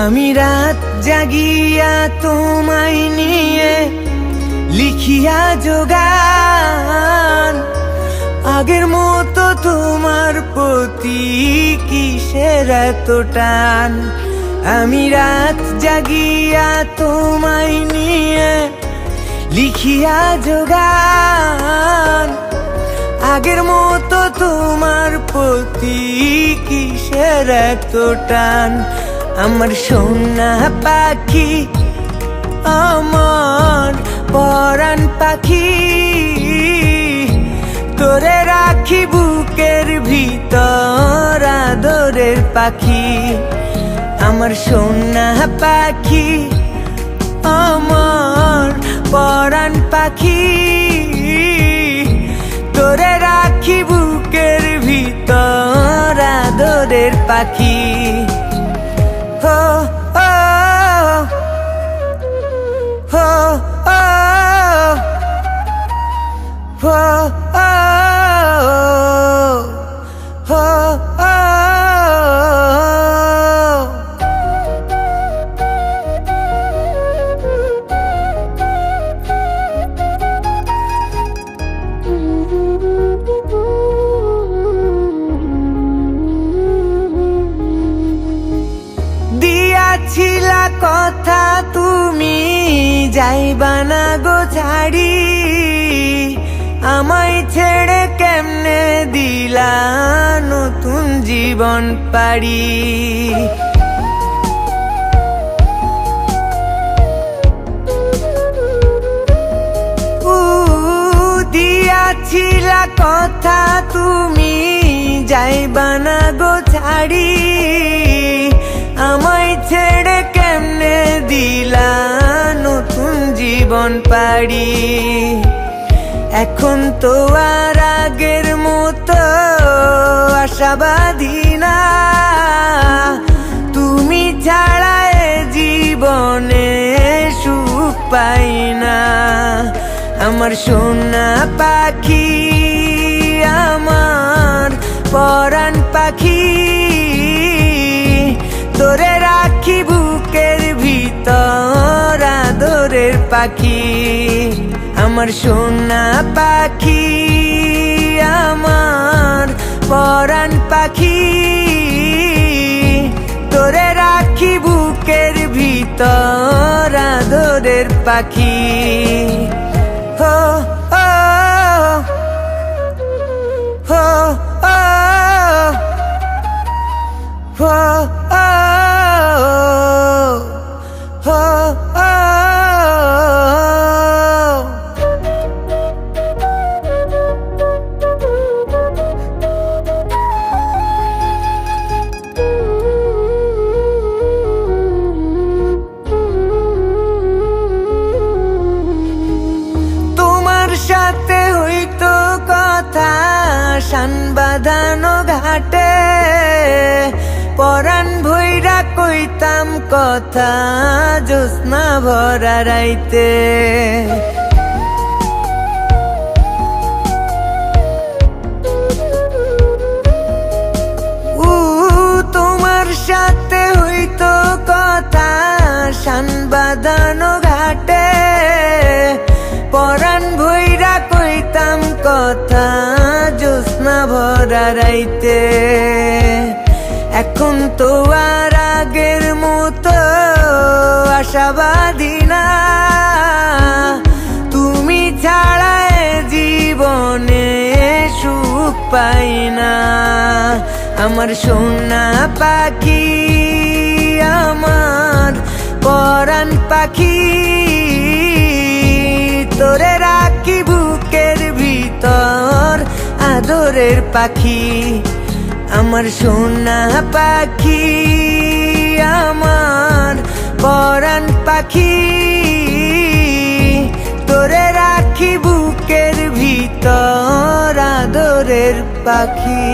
আমি রাত জাগিয়া তোমায় নিয়ে লিখিয়া যোগান, আগের মতো তোমার প্রতি কিসের এত টান। আমি রাত জাগিয়া তোমায় নিয়ে লিখিয়া যোগান, আগের মতো তোমার প্রতি কিসের এত টান। আমার সোনা পাখি, আমার পরাণ পাখি, তোরে রাখি বুকের ভিতর আদরের পাখি। আমার সোনা পাখি, আমার পরাণ পাখি, তোরে রাখি বুকের ভিতর আদরের পাখি। হো ও হো ও হো ও হো ও। দিয়াছিলা কথা তুমি যাইবা না গো ছাড়ি, আমায় ছেড়ে কেমনে দিলা নতুন জীবন পাড়ি। দিয়াছিলা কথা তুমি যাইবা না গো ছাড়ি, আমায় ছেড়ে কেমনে দিলা নতুন জীবন পাড়ি। এখন তো আর আগের মতো আশাবাদী না, তুমি ছাড়া এ জীবনে সুখ পাই না। আমার সোনা পাখি, আমার পরাণ পাখি, তোরে রাখি বুকের ভিতর আদরের পাখি। আমার সোনা পাখি, আমার পরাণ পাখি, তোরে রাখি বুকের ভিতর আদরের পাখি। হো ও হো ও হো ও হো ও। তোমার সাথে হইতো কথা শান বাঁধানো ঘাটে, পরাণ ভৈরা কইতাম কথা জ্যোৎস্না ভরা রাইতে। তোমার সাথে হইতো কথা শান বাঁধানো ঘাটে, পরাণ ভৈরা কইতাম কথা জ্যোৎস্না ভরা রাইতে। এখন তো আর আগের মতো আশাবাদী না, তুমি ছাড়া এ জীবনে সুখ পাই না। আমার সোনা পাখি, আমার পরাণ পাখি, তোরে রাখি বুকের ভিতর আদরের পাখি। আমার সোনা পাখি, আমার পরাণ পাখি, তোরে রাখি বুকের ভিতর আদরের পাখি।